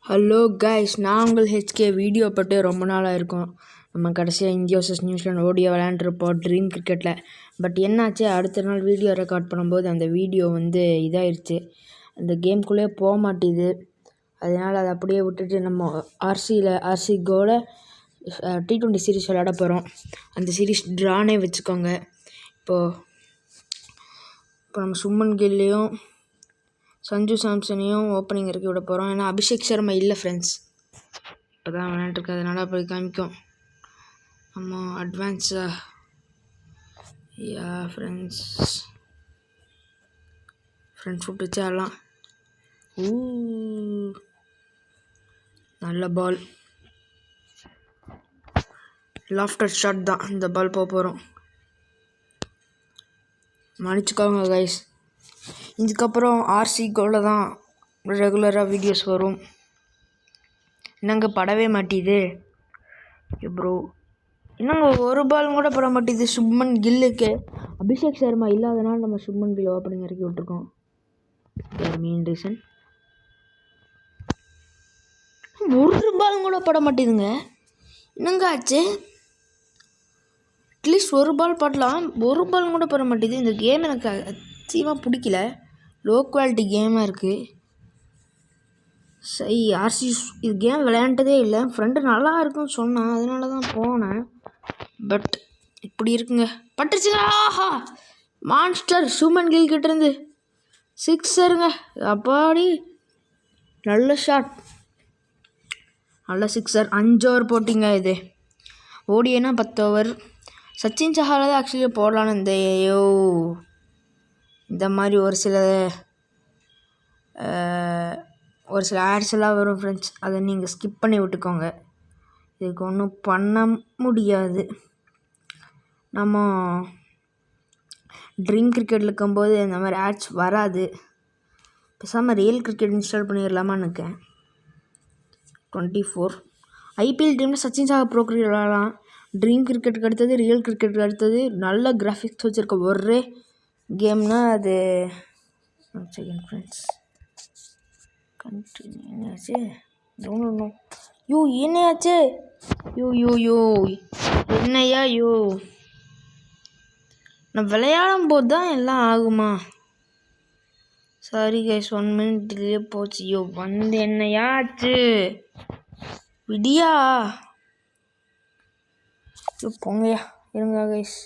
Hello guys, நான் உங்கள் H K. Video பட்டு ரொம்ப நாளாக இருக்கும். நம்ம கடைசியாக இந்தியா வர்சஸ் நியூசிலாந்து ஓடியை விளையாண்டுருப்போம் ட்ரீம் கிரிக்கெட்டில். பட் என்னாச்சு, அடுத்த நாள் வீடியோ ரெக்கார்ட் பண்ணும்போது அந்த வீடியோ இதாகிடுச்சு. அந்த கேம்குள்ளே போக மாட்டேது. அதனால் அதை அப்படியே விட்டுட்டு நம்ம ஆர்சி கோவில் T20 சீரீஸ் விளையாட போகிறோம். அந்த சீரீஸ் ட்ரானே வச்சுக்கோங்க. இப்போ நம்ம சுமன் கில்லையும் சஞ்சு சாம்சனையும் ஓப்பனிங் இறக்கி விட போகிறோம். ஏன்னா அபிஷேக் சர்மா இல்லை ஃப்ரெண்ட்ஸ், இப்போ தான் விளையாண்டுருக்கு. அதனால் அப்படி காமிக்கும். நம்ம அட்வான்ஸாக ஃப்ரெண்ட்ஸ் ஃபுட் வச்சு ஆடலாம். நல்ல பால், லாஃப்டர் ஷாட் தான் இந்த பால் போகிறோம். மன்னிச்சுக்கோங்க கைஸ். இதுக்கப்புறம் ஆர்சி கோவில் தான் ரெகுலராக வீடியோஸ் வரும். என்னங்க படவே மாட்டேது ப்ரோ, என்னங்க ஒரு பால் கூட பட மாட்டேது சுப்மன் கில்லுக்கு. அபிஷேக் சர்மா இல்லாதனால நம்ம சுப்மன் கில் ஓப்பனிங் இறக்கி விட்டுருக்கோம். Main reason. ஒரு பால் கூட பட மாட்டேதுங்க. என்னங்க ஆச்சு? அட்லீஸ்ட் ஒரு பால் படலாம், ஒரு பால் கூட பட மாட்டேது. இந்த கேம் எனக்கு சீமாக பிடிக்கல. லோ குவாலிட்டி கேமாக இருக்குது. சரி, ஆர்சி இது கேம் விளையாண்டதே இல்லை. ஃப்ரெண்டு நல்லா இருக்குன்னு சொன்னான், அதனால தான் போனேன். பட் இப்படி இருக்குங்க. பட்டுருச்சுங்க. ஆஹா, மான்ஸ்டர் சுமன் கில் கிட்டேருந்து சிக்ஸருங்க. அப்பாடி, நல்ல ஷாட், நல்ல சிக்ஸர். 5 ஓவர் போட்டிங்க. இது ஓடினா 10 ஓவர். சச்சின் சஹால தான் ஆக்சுவலி போடலான்னு இந்த மாதிரி ஒரு சில ஆட்ஸ் எல்லாம் வரும் ஃப்ரெண்ட்ஸ். அதை நீங்கள் ஸ்கிப் பண்ணி விட்டுக்கோங்க. இதுக்கு ஒன்றும் பண்ண முடியாது. நம்ம ட்ரீம் கிரிக்கெட்டில் இருக்கும்போது இந்த மாதிரி ஆட்ஸ் வராது. பேசாமல் ரியல் கிரிக்கெட் இன்ஸ்டால் பண்ணிடலாமான்னு இருக்கேன். 24 ஐபிஎல் டீமில் சச்சின் சாகா ப்ரோ கிரிக்கெட் விளாடலாம். ட்ரீம் கிரிக்கெட்டுக்கு அடுத்தது ரியல் கிரிக்கெட்டுக்கு அடுத்தது நல்ல கிராஃபிக்ஸ் வச்சுருக்க ஒரே கேம்னால் அது செகண்ட் ஃப்ரெண்ட்ஸ். என்னாச்சு? என்னையாச்சு? என்னையா நான் விளையாடும் போது தான் எல்லாம் ஆகுமா? சாரி கைஸ், 1 மினிட்லேயே போச்சு. என்னையாச்சு? விடியா போங்கயா, இருங்க கைஸ்.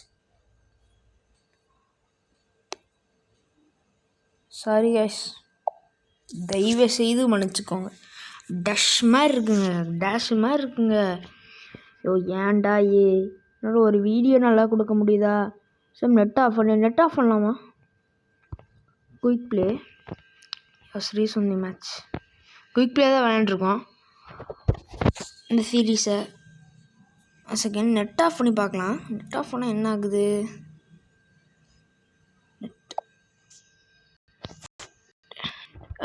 சாரி கைஸ், தயவு செய்து மன்னிச்சுக்கோங்க. டஷ் மாதிரி இருக்குங்க. ஏன்டா என்னோட ஒரு வீடியோ நல்லா கொடுக்க முடியுதா? சார் நெட் ஆஃப் பண்ணலாமா? Quick play reason match quick play தான் விளையாண்டுருக்கோம் இந்த சீரீஸை. செகண்ட் நெட் ஆஃப் பண்ணி பார்க்கலாம். நெட் ஆஃப் பண்ணால் என்ன ஆகுது?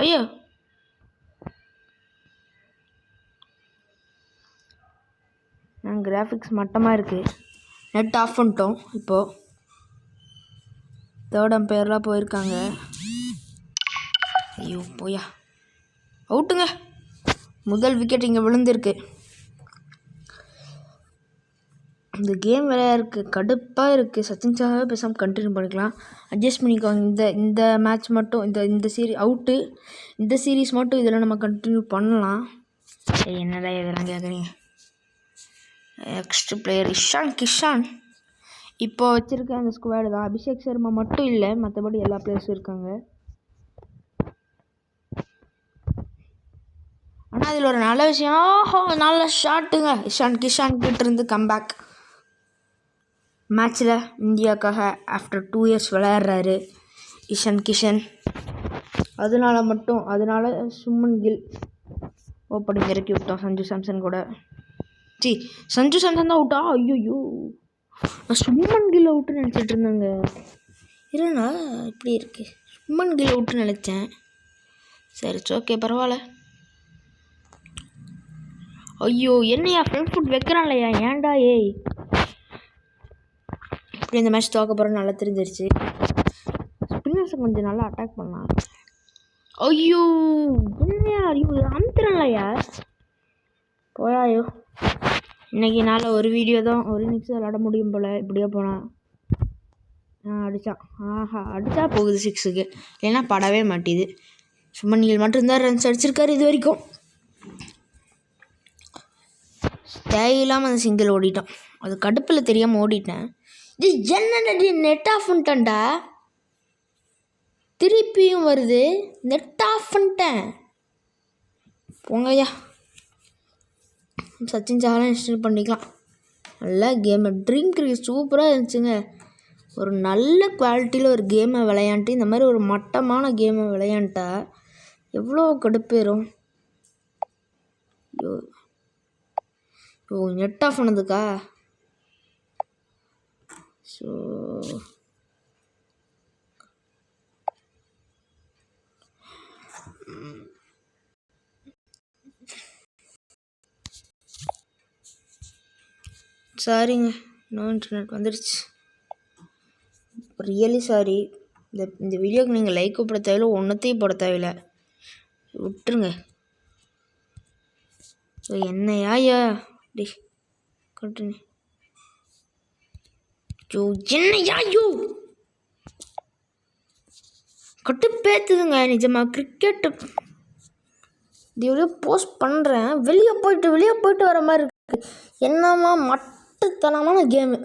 ஐயோ, கிராஃபிக்ஸ் மட்டமாக இருக்குது. நெட் ஆஃப் பண்ணிட்டோம். இப்போது 3rd அம்பையர்லாம் போயிருக்காங்க. ஐயோ போயா, அவுட்டுங்க. முதல் விக்கெட் இங்கே விழுந்திருக்கு. இந்த கேம் விளையாடுறதுக்கு கடுப்பாக இருக்குது. சச்சின் சாகாவே பேசாமல் கண்டினியூ பண்ணிக்கலாம். அட்ஜஸ்ட் பண்ணிக்கோங்க. இந்த மேட்ச் மட்டும் இந்த அவுட்டு. இந்த சீரீஸ் மட்டும் இதில் நம்ம கண்டினியூ பண்ணலாம். என்னடா இதெல்லாம் கேட்குறீங்க? Next player Ishan Kishan. இப்போ வச்சுருக்க அந்த ஸ்குவாடு தான். அபிஷேக் சர்மா மட்டும் இல்லை, மற்றபடி எல்லா பிளேயர்ஸும் இருக்காங்க. ஆனால் அதில் ஒரு நல்ல விஷயம், நல்ல ஷாட்டுங்க. இஷான் கிஷான் கிட்டேருந்து கம்பேக். மேட்ச்சில் இந்தியாவுக்காக ஆஃப்டர் 2 இயர்ஸ் விளையாடுறாரு இஷான் கிஷன். அதனால சுமன் கில் ஓப்பனிங் இறக்கி விட்டோம் சஞ்சு சாம்சன் கூட. சஞ்சு சாம்சன் தான் அவுட்டா? ஐயோ, நான் சுமன் கில் அவுட்டுன்னு நினச்சிட்டு இருந்தேங்க. இல்லைண்ணா இப்படி இருக்கு, சுமன் கில் அவுட்டுன்னு நினச்சேன். சரி, ஓகே, பரவாயில்ல. ஐயோ, என்னையா ஃப்ரெண்ட் ஃபுட் வைக்கிறான்லையா? ஏன்டா இப்படி இந்த மேட்ச் தோக்க போகிறோம் நல்லா தெரிஞ்சிருச்சு. ஸ்பின்னர்ஸை கொஞ்சம் நல்லா அட்டாக் பண்ணலாம். ஐயோ, என்னையா அறிவு அமுத்துறேன்லையா போயாயோ. இன்னைக்கு நாளில் ஒரு வீடியோ தான், ஒரு நிமிஷம் விளாட முடியும் போல். இப்படியே போனால் அடித்தான். அடித்தா போகுது 6க்கு, இல்லைன்னா படவே மாட்டேது. சும்மா நீங்கள் மட்டும்தான் ரன்ஸ் அடிச்சிருக்காரு இது வரைக்கும். தேவையில்லாமல் அந்த சிங்கிள் ஓடிட்டான். அது கடுப்பில் தெரியாமல் ஓடிட்டேன். இது என்னடி நெட் ஆஃப் பண்ணிட்டேன்டா, திருப்பியும் வருது. நெட் ஆஃப் பண்ணிட்டேன். போங்கய்யா, சச்சின் சாகலாம் இன்ஸ்டால் பண்ணிக்கலாம். நல்லா கேமு. ட்ரீம் கிரிக்கெட் சூப்பராக இருந்துச்சுங்க. ஒரு நல்ல குவாலிட்டியில் ஒரு கேமை விளையாண்டு இந்த மாதிரி ஒரு மட்டமான கேமை விளையாண்டா எவ்வளோ கடுப்பேறும். நெட் ஆஃப் பண்ணதுக்கா? ஸோ சாரிங்க, நோ இன்டர்நெட் வந்துடுச்சு. Really sorry. இந்த வீடியோக்கு நீங்கள் லைக் போட தேவையில்லை, ஒன்றத்தையும் போட தேவையில்லை, விட்டுருங்க. ஸோ என்னையா டி கட்டுங்க. ஜோ என்னையா கட்டுப்பேத்துதுங்க நிஜமாக. கிரிக்கெட்டு இது எவ்வளோ போஸ்ட் பண்ணுறேன், வெளியே போயிட்டு வர மாதிரி இருக்கு. என்னம்மா மட்டத்தனமான கேமு,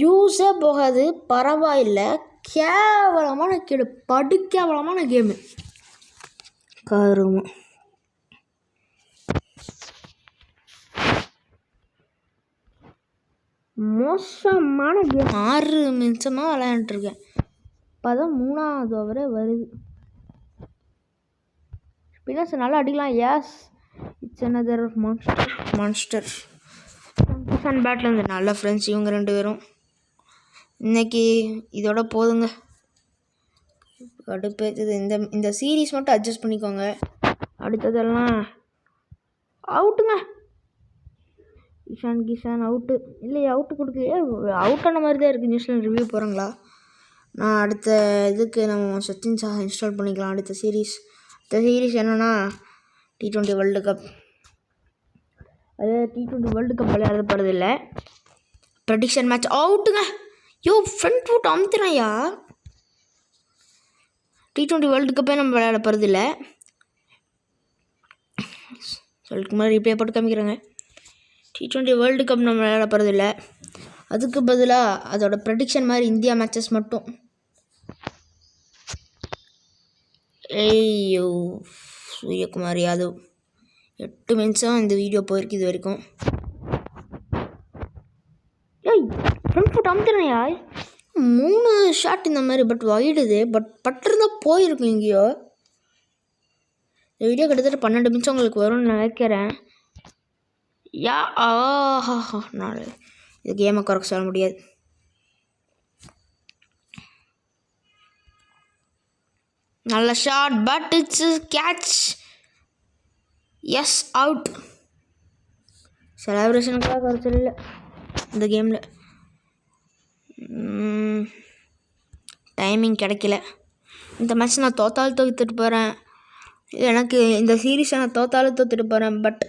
யூஸே போகாது. பரவாயில்லை, கேவலமான கேடு, படுக்கேவலமான கேமு. கருமம். மோசமான கேம். 6 நிமிஷமாக விளையாண்டுருக்கேன். இப்போ தான் 3வது ஓவரே வருது. ஸ்பின்னர்ஸ் நல்லா அடிக்கலாம். Yes it's another monster and பேட்டில் இருந்து நல்ல ஃப்ரெண்ட்ஸ் இவங்க 2 பேரும். இன்றைக்கி இதோட போதுங்க, கடுப்பேற்றுது. இந்த சீரீஸ் மட்டும் அட்ஜஸ்ட் பண்ணிக்கோங்க. அடுத்ததெல்லாம் அவுட்டுங்க. கிஷான் அவுட்டு இல்லையே, அவுட்டு கொடுக்கலையே. அவுட்டான மாதிரி தான் இருக்குது. நியூஸ்லாண்ட் ரிவ்யூ போகிறாங்களா? நான் அடுத்த இதுக்கு நம்ம சச்சின் சாஹா இன்ஸ்டால் பண்ணிக்கலாம். அடுத்த சீரீஸ் என்னென்னா T20 வேர்ல்டு கப். அது T20 வேர்ல்டு கப் விளையாட போகிறதில்ல. ப்ரெடிக்ஷன் மேட்ச் அவுட்டுங்க. ஃப்ரண்ட் ஃபுட் அமுத்துறாயா. T20 வேர்ல்டு கப்பே நம்ம விளையாட போகிறதில்ல. சொல்லிட்டு மாதிரி ரிப்ளே போட்டு காமிக்கிறாங்க. T20 வேர்ல்டு கப் நம்ம விளையாட போகிறதில்ல. அதுக்கு பதிலாக அதோட ப்ரெடிக்ஷன் மாதிரி இந்தியா மேட்சஸ் மட்டும். ஐயோ, சூரியகுமார் யாதவ் 8 நிமிஷம் இந்த வீடியோ போயிருக்கு இது வரைக்கும். Front food அமுத்துறேயா. 3 ஷாட் இந்த மாதிரி, பட் வைடுது. பட்டிருந்தால் போயிருக்கும் எங்கேயோ. இந்த வீடியோ கிட்டத்தட்ட 12 நிமிஷம் உங்களுக்கு வரும்னு நினைக்கிறேன். நான் இது கேமை குறைக்க சொல்ல முடியாது. நல்ல shot, but it's catch. Yes, out. செலப்ரேஷனுக்காக குறைச்சல் இல்லை இந்த கேமில். டைமிங் கிடைக்கல. இந்த மேட்ச் நான் தோத்தாலும் தோத்துட்டு போகிறேன். எனக்கு இந்த சீரீஸை நான் தோத்தாலும் தோத்துட்டு போகிறேன். பட்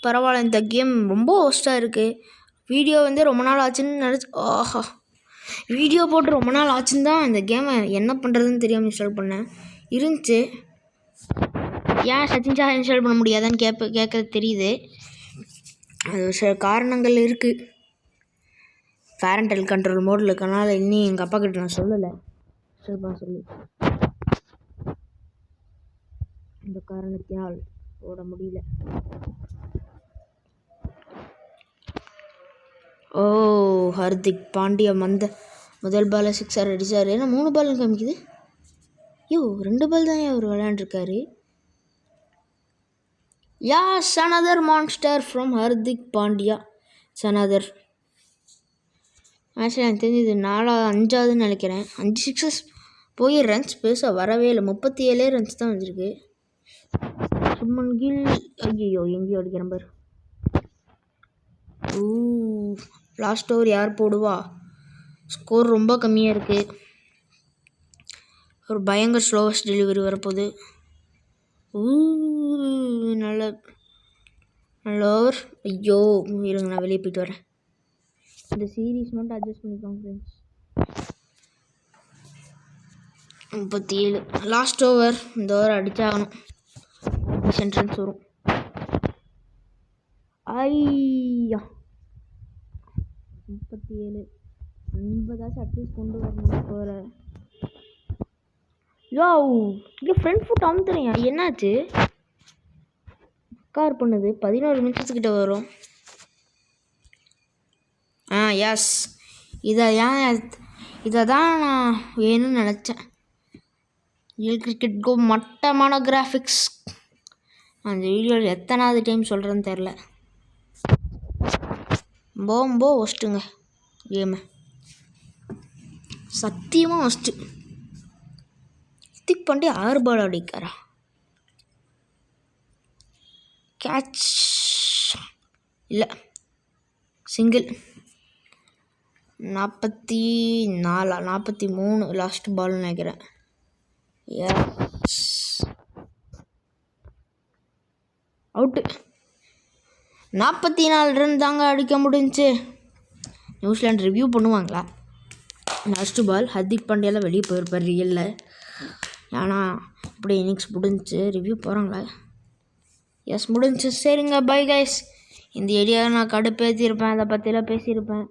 பரவாயில்ல, இந்த கேம் ரொம்ப ஒஸ்ட்டாக இருக்குது. வீடியோ ரொம்ப நாள் ஆச்சுன்னு வீடியோ போட்டு ரொம்ப நாள் ஆச்சுன்னு தான் இந்த கேமை என்ன பண்ணுறதுன்னு தெரியாமல் இன்ஸ்டால் பண்ணேன். இருந்துச்சு. ஏன் சச்சின் சாஹா இன்ஸ்டால் பண்ண முடியாதான்னு கேட்குறது தெரியுது. அது சில காரணங்கள் இருக்குது. பேரண்டல் கண்ட்ரோல் மோடில் இருக்கனால இன்னும் எங்கள் அப்பா கிட்ட நான் சொல்லலை இன்ஸ்டால் பண்ண சொல்லி. இந்த காரணத்தினால் போட முடியல. ஹர்திக் பாண்டியா முதல் பாலில் 6 அடிச்சார். ஏன்னா 3 பால் காமிக்குது. 2 பால் தான் அவர் விளையாண்டுருக்காரு. Another monster from Hardik Pandya. Another மேட்ச்சில் எனக்கு தெரிஞ்சு இது 5ஆவதுன்னு நினைக்கிறேன். 5 சிக்ஸஸ் போய் ரன்ஸ் பெருசாக வரவே இல்லை. 37 ரன்ஸ் தான் வந்திருக்கு. சுமன் கில் ஐயோ எங்கேயோ அடிக்கிற பாரு. லாஸ்ட் ஓவர் யார் போடுவா? ஸ்கோர் ரொம்ப கம்மியாக இருக்குது. ஒரு பயங்கர ஸ்லோவஸ்ட் டெலிவரி வரப்போகுது. நல்ல நல்ல ஓவர். ஐயோ இருங்க, நான் வெளியே போயிட்டு வரேன். இந்த சீரீஸ் மட்டும் அட்ஜஸ்ட் பண்ணிக்கோங்க ஃப்ரெண்ட்ஸ். 37 last over. இந்த ஓவர் அடிச்சாகணும். சென்ட்ரன்ஸ் வரும். ஐயா 37 50 அட்லீஸ்ட் கொண்டு வரணும் போகிற. யோ இங்கே ஃப்ரண்ட் ஃபுட் அமுத்துறீங்க, என்னாச்சு? கார் பண்ணுது 11 நிமிஷத்துக்கிட்ட வரும். எஸ், இதை தான் நான் வேணும்னு நினச்சேன். கிரிக்கெட் கோ மட்டமான கிராஃபிக்ஸ். அந்த வீடியோவில் எத்தனாவது டைம் சொல்கிறேன்னு தெரில. ரொம்ப ஒஸ்ட்டுங்க கேமு, சத்தியமாக ஒஸ்ட்டு. ஹர்திக் பாண்டியா 6 பால் அடிக்காரா? கேட்ச் இல்லை, சிங்கிள். 44 43 லாஸ்ட் பால்னு நினைக்கிறேன். அவுட்டு. 44 ரன் தாங்க அடிக்க முடிஞ்சு. நியூசிலாந்து ரிவ்யூ பண்ணுவாங்களா? லாஸ்ட்டு பால் ஹர்திக் பாண்டியாவில் வெளியே போயிருப்பார் ரியலில். ஆனால் இப்படி இன்னிங்ஸ் முடிஞ்சு ரிவ்யூ போகிறாங்களா? எஸ் முடிஞ்சு. சரிங்க, பை கைஸ். இந்த ஏரியாவை நான் கடுப்பேற்றிருப்பேன், அதை பற்றிலாம் பேசியிருப்பேன்.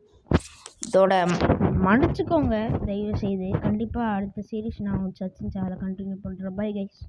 இதோட மன்னிச்சுக்கோங்க தயவு செய்து. கண்டிப்பாக அடுத்த சீரீஸ் நான் சச்சின் சேனலை கண்டினியூ பண்ணுறேன். Bye guys.